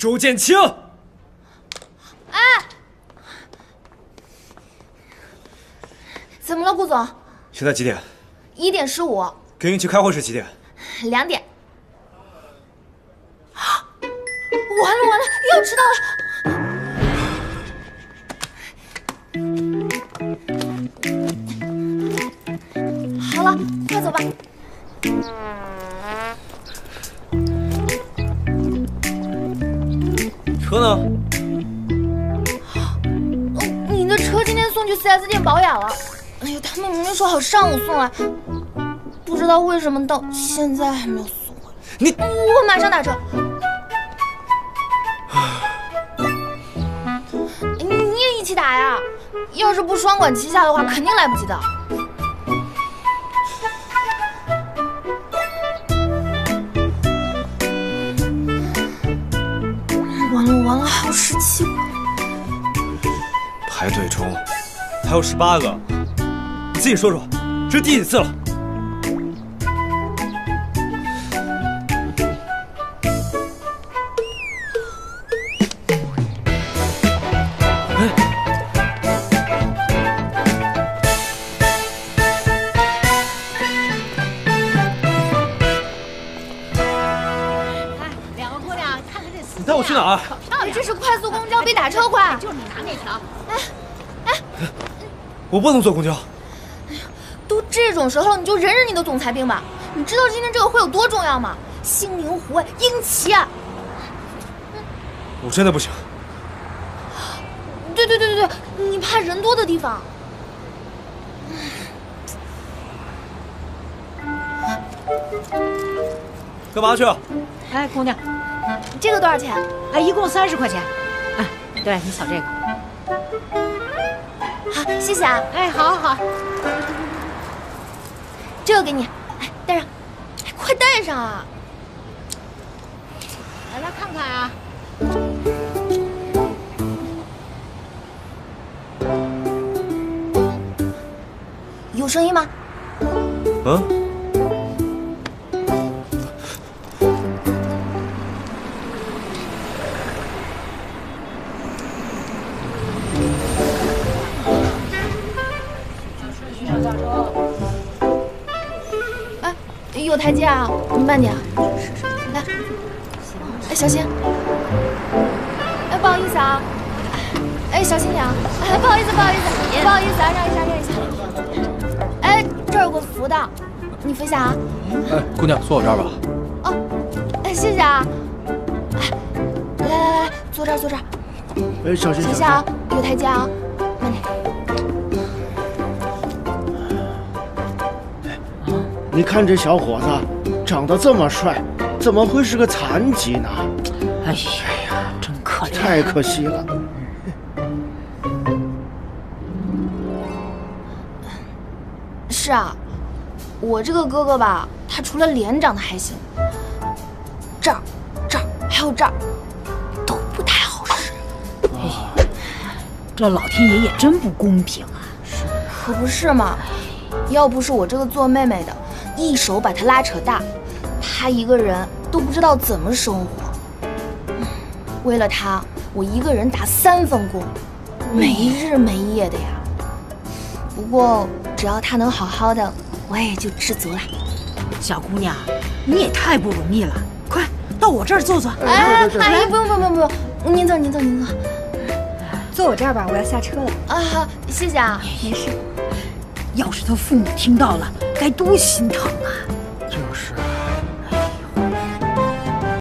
周建清。哎，怎么了，顾总？现在几点1点15。跟云奇开会是几点？2点。完了完了，要迟到了。好了，快走吧。车呢？你的车今天送去4S店保养了。哎呀，他们明明说好上午送来，不知道为什么到现在还没有送回来。我马上打车。你也一起打呀？要是不双管齐下的话，肯定来不及的。完了，还有17个。排队中还有18个，你自己说说，这是第几次了？你带我去哪儿？这是快速公交，比打车快。就是你拿那条。我不能坐公交。哎呀，都这种时候了，你就忍忍你的总裁病吧。你知道今天这个会有多重要吗？星灵湖、英奇啊。我真的不行。对，你怕人多的地方。干嘛去？哎，姑娘，这个多少钱？哎，一共30块钱。哎，对你扫这个。好，谢谢啊。哎，好。这个给你，哎，戴上，哎，快戴上啊！来看看啊。有声音吗？哎，有台阶啊，你慢点啊。来，哎，小心。哎，不好意思啊。哎，小心点啊。哎，不好意思啊，让一下。哎，这儿有个扶的，你扶一下啊。哎，姑娘，坐我这儿吧。哦，哎，谢谢啊。哎，来，坐这儿。哎，小心啊，有台阶啊，慢点。你看这小伙子长得这么帅，怎么会是个残疾呢？哎呀，真可怜，太可惜了。是啊，我这个哥哥吧，他除了脸长得还行，这儿还有这儿都不太好使。这老天爷也真不公平啊！可不是嘛，要不是我这个做妹妹的一手把他拉扯大，他一个人都不知道怎么生活。为了他，我一个人打3份工，没日没夜的呀。不过只要他能好好的，我也就知足了。小姑娘，你也太不容易了，快到我这儿坐坐。哎，阿姨不用，您坐。坐我这儿吧，我要下车了。啊，好，谢谢啊。没事。要是他父母听到了，该多心疼啊！就是啊。